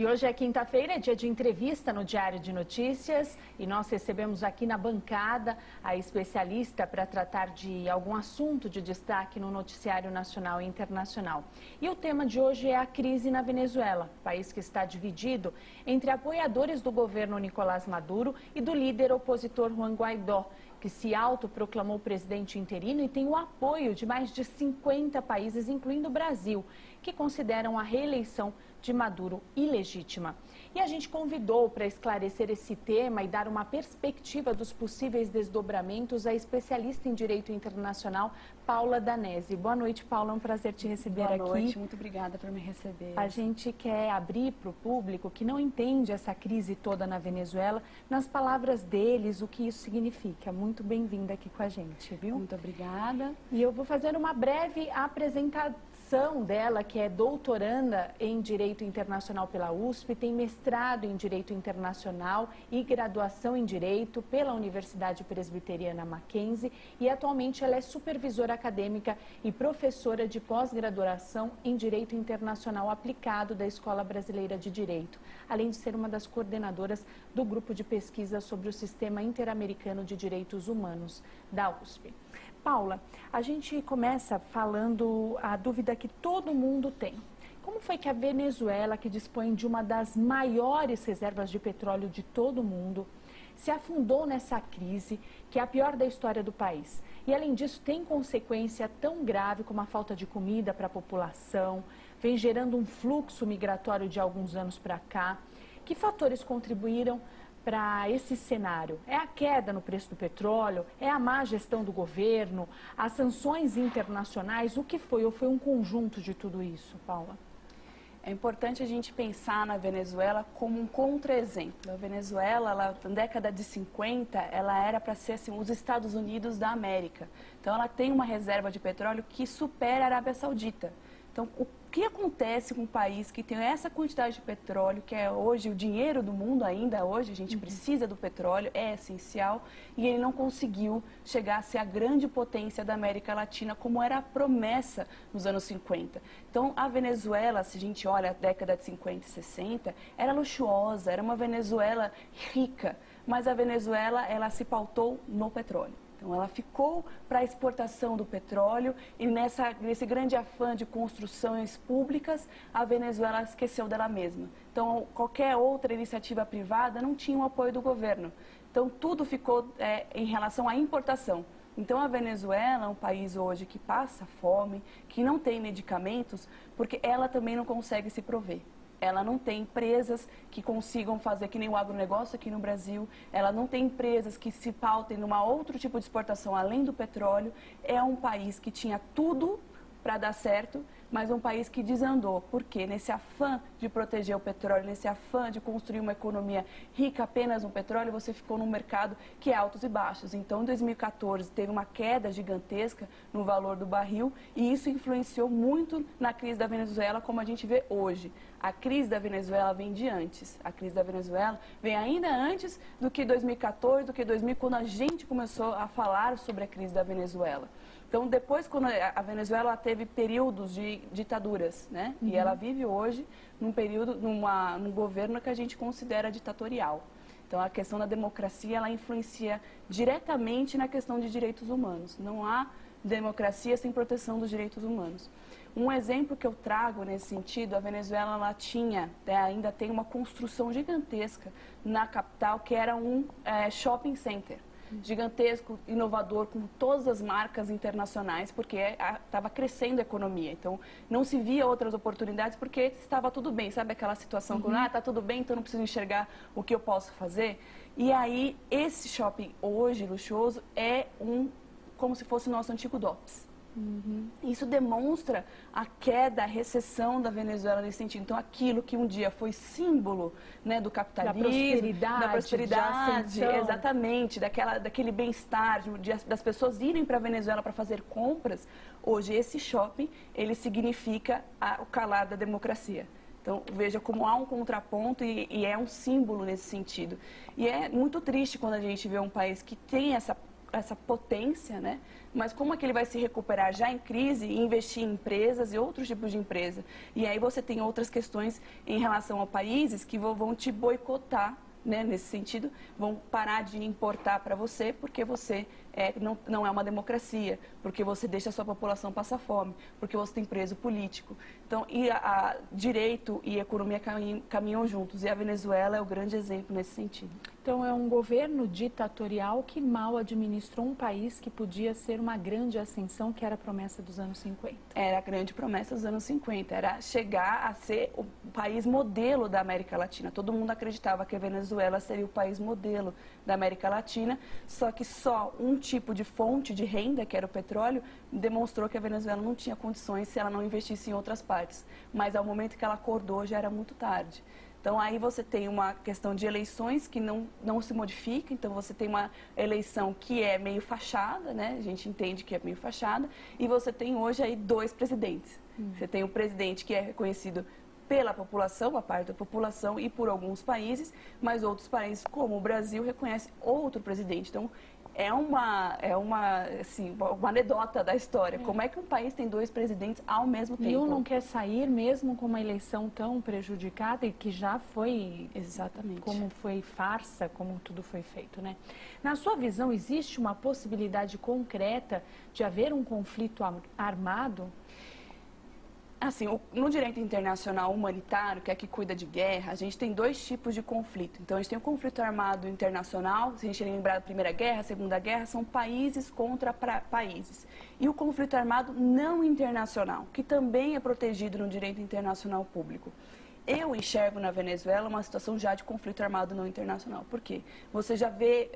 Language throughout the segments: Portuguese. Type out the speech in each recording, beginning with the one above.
E hoje é quinta-feira, é dia de entrevista no Diário de Notícias e nós recebemos aqui na bancada a especialista para tratar de algum assunto de destaque no noticiário nacional e internacional. E o tema de hoje é a crise na Venezuela, país que está dividido entre apoiadores do governo Nicolás Maduro e do líder opositor Juan Guaidó, que se autoproclamou presidente interino e tem o apoio de mais de 50 países, incluindo o Brasil, que consideram a reeleição de Maduro ilegítima. E a gente convidou para esclarecer esse tema e dar uma perspectiva dos possíveis desdobramentos a especialista em Direito Internacional, Paula Danese. Boa noite, Paula, é um prazer te receber aqui. Boa noite, muito obrigada por me receber. A gente quer abrir para o público que não entende essa crise toda na Venezuela, nas palavras deles, o que isso significa. Muito bem-vinda aqui com a gente, viu? Muito obrigada. E eu vou fazer uma breve apresentação dela, que é doutoranda em Direito Internacional pela USP, tem mestrado em Direito Internacional e graduação em Direito pela Universidade Presbiteriana Mackenzie e atualmente ela é supervisora acadêmica e professora de pós-graduação em Direito Internacional Aplicado da Escola Brasileira de Direito, além de ser uma das coordenadoras do grupo de pesquisa sobre o Sistema Interamericano de Direitos Humanos da USP. Paula, a gente começa falando a dúvida que todo mundo tem. Como foi que a Venezuela, que dispõe de uma das maiores reservas de petróleo de todo o mundo, se afundou nessa crise, que é a pior da história do país? E, além disso, tem consequência tão grave como a falta de comida para a população, vem gerando um fluxo migratório de alguns anos para cá. Que fatores contribuíram para esse cenário? É a queda no preço do petróleo? É a má gestão do governo? As sanções internacionais? O que foi? Ou foi um conjunto de tudo isso, Paula? É importante a gente pensar na Venezuela como um contra-exemplo. A Venezuela, na década de 50, ela era para ser assim, os Estados Unidos da América. Então, ela tem uma reserva de petróleo que supera a Arábia Saudita. Então, o que acontece com um país que tem essa quantidade de petróleo, que é hoje o dinheiro do mundo ainda hoje, a gente precisa do petróleo, é essencial, e ele não conseguiu chegar a ser a grande potência da América Latina, como era a promessa nos anos 50. Então, a Venezuela, se a gente olha a década de 50 e 60, era luxuosa, era uma Venezuela rica, mas a Venezuela, ela se pautou no petróleo. Então, ela ficou para a exportação do petróleo e nesse grande afã de construções públicas, a Venezuela esqueceu dela mesma. Então, qualquer outra iniciativa privada não tinha o apoio do governo. Então, tudo ficou em relação à importação. Então, a Venezuela é um país hoje que passa fome, que não tem medicamentos, porque ela também não consegue se prover. Ela não tem empresas que consigam fazer que nem o agronegócio aqui no Brasil. Ela não tem empresas que se pautem numa outro tipo de exportação além do petróleo. É um país que tinha tudo para dar certo, mas um país que desandou. Porque nesse afã de proteger o petróleo, nesse afã de construir uma economia rica apenas no petróleo, você ficou num mercado que é altos e baixos. Então, em 2014, teve uma queda gigantesca no valor do barril e isso influenciou muito na crise da Venezuela, como a gente vê hoje. A crise da Venezuela vem de antes. A crise da Venezuela vem ainda antes do que 2014, do que 2000, quando a gente começou a falar sobre a crise da Venezuela. Então, depois, quando a Venezuela teve períodos de ditaduras, né? E ela vive hoje num período, num governo que a gente considera ditatorial. Então, a questão da democracia, ela influencia diretamente na questão de direitos humanos. Não há democracia sem proteção dos direitos humanos. Um exemplo que eu trago nesse sentido, a Venezuela ela ainda tem uma construção gigantesca na capital, que era um shopping center. Gigantesco, inovador, com todas as marcas internacionais, porque estava crescendo a economia. Então, não se via outras oportunidades porque estava tudo bem. Sabe aquela situação quando está tudo bem, então não preciso enxergar o que eu posso fazer? E aí, esse shopping hoje, luxuoso, é como se fosse o nosso antigo DOPS. Isso demonstra a queda, a recessão da Venezuela nesse sentido. Então, aquilo que um dia foi símbolo, né, do capitalismo, da prosperidade, exatamente, daquele bem-estar, das pessoas irem para a Venezuela para fazer compras, hoje esse shopping, ele significa o calar da democracia. Então, veja como há um contraponto e é um símbolo nesse sentido. E é muito triste quando a gente vê um país que tem essa essa potência, né? Mas como é que ele vai se recuperar já em crise e investir em empresas e outros tipos de empresa? E aí você tem outras questões em relação a países que vão te boicotar, né, nesse sentido, vão parar de importar para você porque você não é uma democracia, porque você deixa a sua população passar fome, porque você tem preso político. Então, direito e economia caminham juntos, e a Venezuela é o grande exemplo nesse sentido. Então, é um governo ditatorial que mal administrou um país que podia ser uma grande ascensão, que era a promessa dos anos 50. Era a grande promessa dos anos 50, era chegar a ser o país modelo da América Latina. Todo mundo acreditava que a Venezuela seria o país modelo da América Latina, só que só um tipo de fonte de renda, que era o petróleo, demonstrou que a Venezuela não tinha condições se ela não investisse em outras partes. Mas ao momento que ela acordou, já era muito tarde. Então, aí você tem uma questão de eleições que não se modifica. Então, você tem uma eleição que é meio fachada, né? A gente entende que é meio fachada. E você tem hoje aí 2 presidentes. Você tem o presidente que é reconhecido pela população, a parte da população e por alguns países, mas outros países, como o Brasil, reconhecem outro presidente. Então, é uma anedota da história. Como é que um país tem 2 presidentes ao mesmo tempo? E um não quer sair mesmo com uma eleição tão prejudicada e que já foi, exatamente, como foi farsa, como tudo foi feito, né? Na sua visão, existe uma possibilidade concreta de haver um conflito armado? Assim, no direito internacional humanitário, que é que cuida de guerra, a gente tem 2 tipos de conflito. Então, a gente tem o conflito armado internacional, se a gente lembrar da Primeira Guerra, a Segunda Guerra, são países contra países. E o conflito armado não internacional, que também é protegido no direito internacional público. Eu enxergo na Venezuela uma situação já de conflito armado não internacional. Por quê? Você já vê,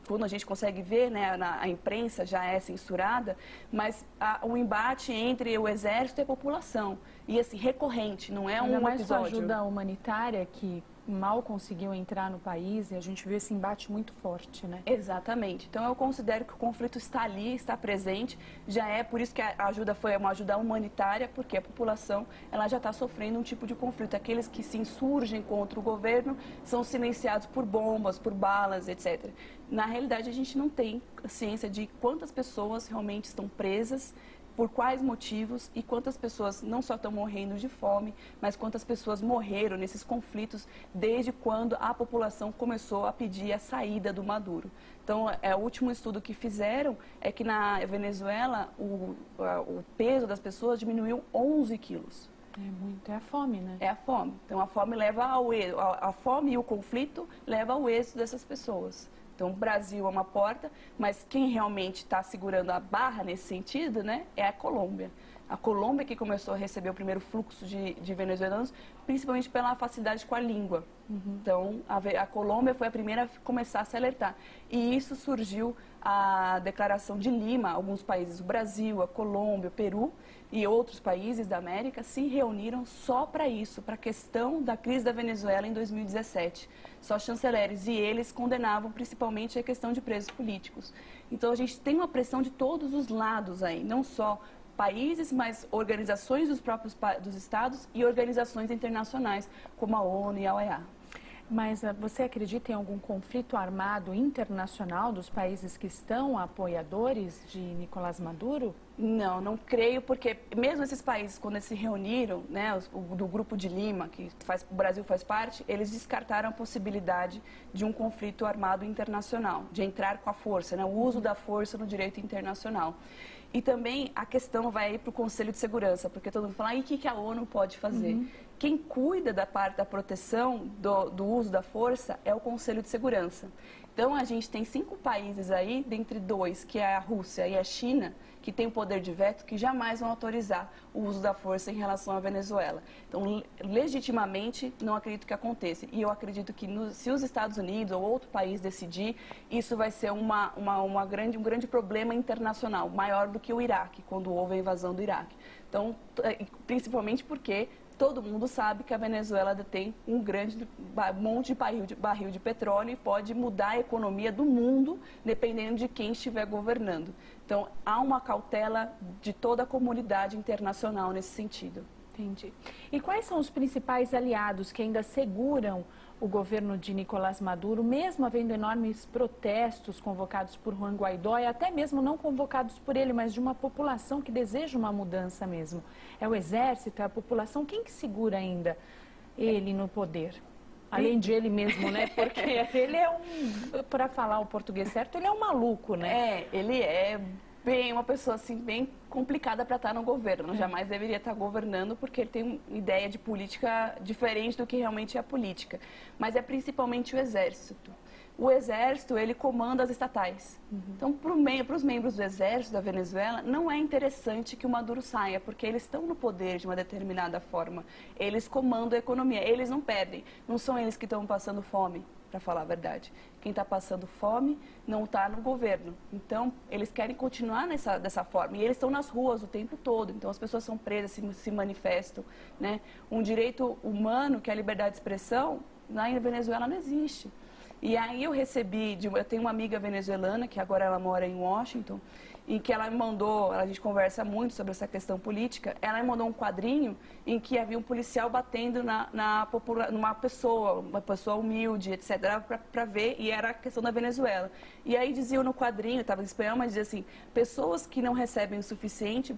quando a gente consegue ver, né, a imprensa já é censurada, mas o embate entre o exército e a população. E assim, recorrente, não é um Ainda mais episódio. com a ajuda humanitária que mal conseguiu entrar no país, e a gente vê esse embate muito forte, né? Exatamente. Então, eu considero que o conflito está ali, está presente, já é por isso que a ajuda foi uma ajuda humanitária, porque a população ela já está sofrendo um tipo de conflito. Aqueles que se insurgem contra o governo são silenciados por bombas, por balas, etc. Na realidade, a gente não tem ciência de quantas pessoas realmente estão presas, por quais motivos e quantas pessoas não só estão morrendo de fome, mas quantas pessoas morreram nesses conflitos desde quando a população começou a pedir a saída do Maduro. Então, o último estudo que fizeram é que na Venezuela o peso das pessoas diminuiu 11 quilos. É muito, é a fome, né? É a fome. Então, a fome leva a fome e o conflito leva ao êxito dessas pessoas. Então, o Brasil é uma porta, mas quem realmente está segurando a barra nesse sentido, né, é a Colômbia. A Colômbia que começou a receber o primeiro fluxo de venezuelanos, principalmente pela facilidade com a língua. Então, a Colômbia foi a primeira a começar a se alertar. E isso surgiu a Declaração de Lima. Alguns países, o Brasil, a Colômbia, o Peru e outros países da América se reuniram só para isso, para a questão da crise da Venezuela em 2017. Só chanceleres, e eles condenavam principalmente a questão de presos políticos. Então, a gente tem uma pressão de todos os lados aí, não só países, mas organizações dos estados e organizações internacionais, como a ONU e a OEA. Mas você acredita em algum conflito armado internacional dos países que estão apoiadores de Nicolás Maduro? Não, não creio, porque mesmo esses países, quando eles se reuniram, né, do Grupo de Lima, que o Brasil faz parte, eles descartaram a possibilidade de um conflito armado internacional, de entrar com a força, né, o uso da força no direito internacional. E também a questão vai para o Conselho de Segurança, porque todo mundo fala, e o que a ONU pode fazer? Quem cuida da parte da proteção do uso da força é o Conselho de Segurança. Então, a gente tem 5 países aí, dentre 2, que é a Rússia e a China, que tem o poder de veto, que jamais vão autorizar o uso da força em relação à Venezuela. Então, legitimamente, não acredito que aconteça. E eu acredito que se os Estados Unidos ou outro país decidir, isso vai ser um grande problema internacional, maior do que o Iraque, quando houve a invasão do Iraque. Então, principalmente porque todo mundo sabe que a Venezuela detém um grande monte de barril de petróleo e pode mudar a economia do mundo, dependendo de quem estiver governando. Então, há uma cautela de toda a comunidade internacional nesse sentido. Entendi. E quais são os principais aliados que ainda seguram o governo de Nicolás Maduro, mesmo havendo enormes protestos convocados por Juan Guaidó e até mesmo não convocados por ele, mas de uma população que deseja uma mudança mesmo? É o exército, é a população? Quem que segura ainda ele no poder? Além de ele mesmo, né? Porque ele é para falar o português certo, ele é um maluco, né? Ele é bem uma pessoa assim bem complicada para estar no governo. Jamais deveria estar governando porque ele tem uma ideia de política diferente do que realmente é a política. Mas é principalmente o exército. O exército, ele comanda as estatais. Então, para os membros do exército da Venezuela, não é interessante que o Maduro saia, porque eles estão no poder de uma determinada forma. Eles comandam a economia, eles não perdem. Não são eles que estão passando fome, para falar a verdade. Quem está passando fome não está no governo. Então, eles querem continuar dessa forma. E eles estão nas ruas o tempo todo. Então, as pessoas são presas, se manifestam, né? Um direito humano, que é a liberdade de expressão, na Venezuela não existe. E aí eu tenho uma amiga venezuelana, que agora ela mora em Washington, em que ela me mandou, a gente conversa muito sobre essa questão política, ela me mandou um quadrinho em que havia um policial batendo numa pessoa, uma pessoa humilde, etc., para ver, e era a questão da Venezuela. E aí dizia no quadrinho, estava em espanhol, mas dizia assim, pessoas que não recebem o suficiente,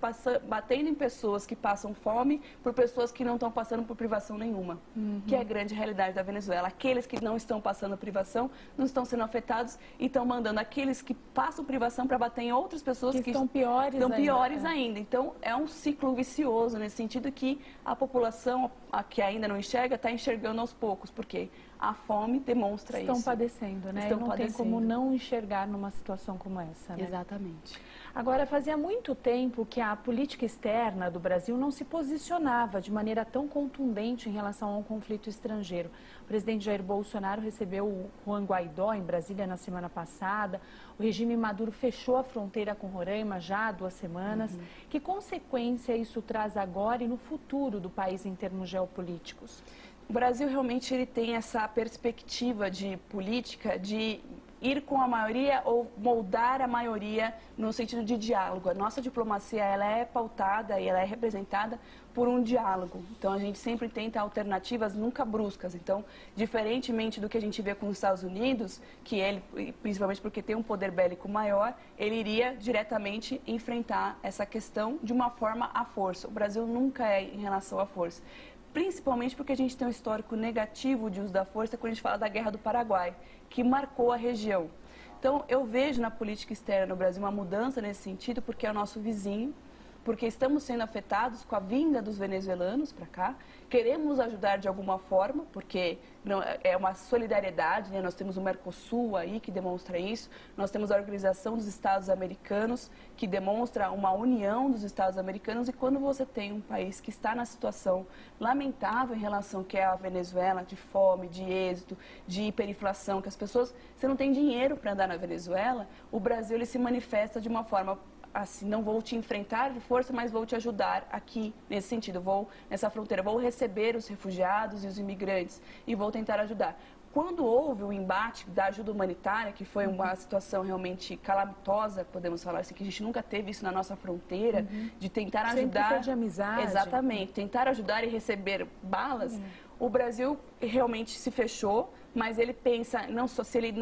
batendo em pessoas que passam fome por pessoas que não estão passando por privação nenhuma, que é a grande realidade da Venezuela. Aqueles que não estão passando privação não estão sendo afetados e estão mandando aqueles que passam privação para bater em outras pessoas que estão piores ainda. Então, é um ciclo vicioso nesse sentido que a população, a que ainda não enxerga, está enxergando aos poucos, porque a fome demonstra isso. Estão padecendo, né? Não tem como não enxergar numa situação como essa, né? Exatamente. Agora, fazia muito tempo que a política externa do Brasil não se posicionava de maneira tão contundente em relação a um conflito estrangeiro. O presidente Jair Bolsonaro recebeu o Juan Guaidó em Brasília na semana passada. O regime Maduro fechou a fronteira com Roraima já há 2 semanas. Que consequência isso traz agora e no futuro do país em termos geopolíticos? O Brasil realmente ele tem essa perspectiva de política de ir com a maioria ou moldar a maioria no sentido de diálogo. A nossa diplomacia ela é pautada e ela é representada por um diálogo. Então, a gente sempre tenta alternativas nunca bruscas. Então, diferentemente do que a gente vê com os Estados Unidos, que ele, principalmente porque tem um poder bélico maior, ele iria diretamente enfrentar essa questão de uma forma à força. O Brasil nunca é em relação à força. Principalmente porque a gente tem um histórico negativo de uso da força quando a gente fala da Guerra do Paraguai, que marcou a região. Então, eu vejo na política externa no Brasil uma mudança nesse sentido, porque é o nosso vizinho, porque estamos sendo afetados com a vinda dos venezuelanos para cá, queremos ajudar de alguma forma, porque é uma solidariedade, né? Nós temos o Mercosul aí que demonstra isso, nós temos a Organização dos Estados Americanos que demonstra uma união dos Estados Americanos, e quando você tem um país que está na situação lamentável em relação que é a Venezuela, de fome, de êxito, de hiperinflação, que as pessoas, você não tem dinheiro para andar na Venezuela, o Brasil ele se manifesta de uma forma assim, não vou te enfrentar de força, mas vou te ajudar aqui nesse sentido, vou nessa fronteira, vou receber os refugiados e os imigrantes e vou tentar ajudar. Quando houve o embate da ajuda humanitária, que foi uma situação realmente calamitosa, podemos falar assim, que a gente nunca teve isso na nossa fronteira, de tentar ajudar... Sempre foi de amizade. Exatamente, tentar ajudar e receber balas, o Brasil realmente se fechou, mas ele pensa, não só se ele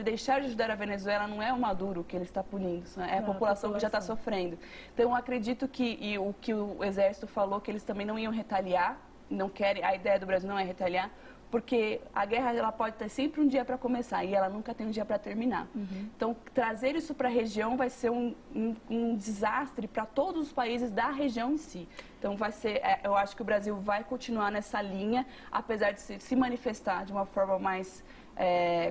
deixar de ajudar a Venezuela, não é o Maduro que ele está punindo, é a população que já está sofrendo. Então, eu acredito que o que o Exército falou, que eles também não iam retaliar, não querem, a ideia do Brasil não é retaliar, porque a guerra ela pode ter sempre um dia para começar e ela nunca tem um dia para terminar. Então, trazer isso para a região vai ser um desastre para todos os países da região em si. Então, eu acho que o Brasil vai continuar nessa linha, apesar de se manifestar de uma forma mais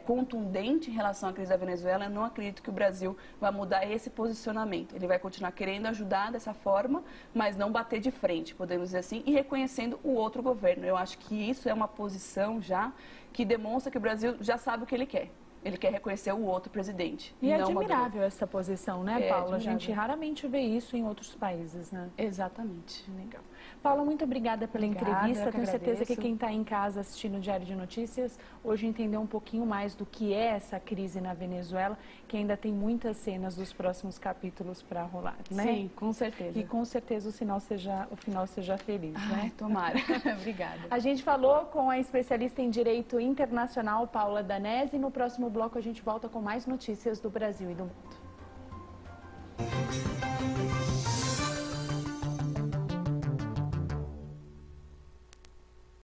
contundente em relação à crise da Venezuela. Eu não acredito que o Brasil vai mudar esse posicionamento. Ele vai continuar querendo ajudar dessa forma, mas não bater de frente, podemos dizer assim, e reconhecendo o outro governo. Eu acho que isso é uma posição já que demonstra que o Brasil já sabe o que ele quer. ele quer reconhecer o outro presidente. E é não admirável essa posição, né, Paula? A admirável. gente raramente vê isso em outros países, né? Exatamente. Legal. Paula, muito obrigada pela entrevista. Tenho certeza que agradeço. quem está em casa assistindo o Diário de Notícias hoje entendeu um pouquinho mais do que é essa crise na Venezuela, que ainda tem muitas cenas dos próximos capítulos para rolar, né? Sim, com certeza. E com certeza o final seja feliz, né? Tomara. Obrigada. A gente falou com a especialista em Direito Internacional, Paula Danese, e no próximo bloco a gente volta com mais notícias do Brasil e do mundo.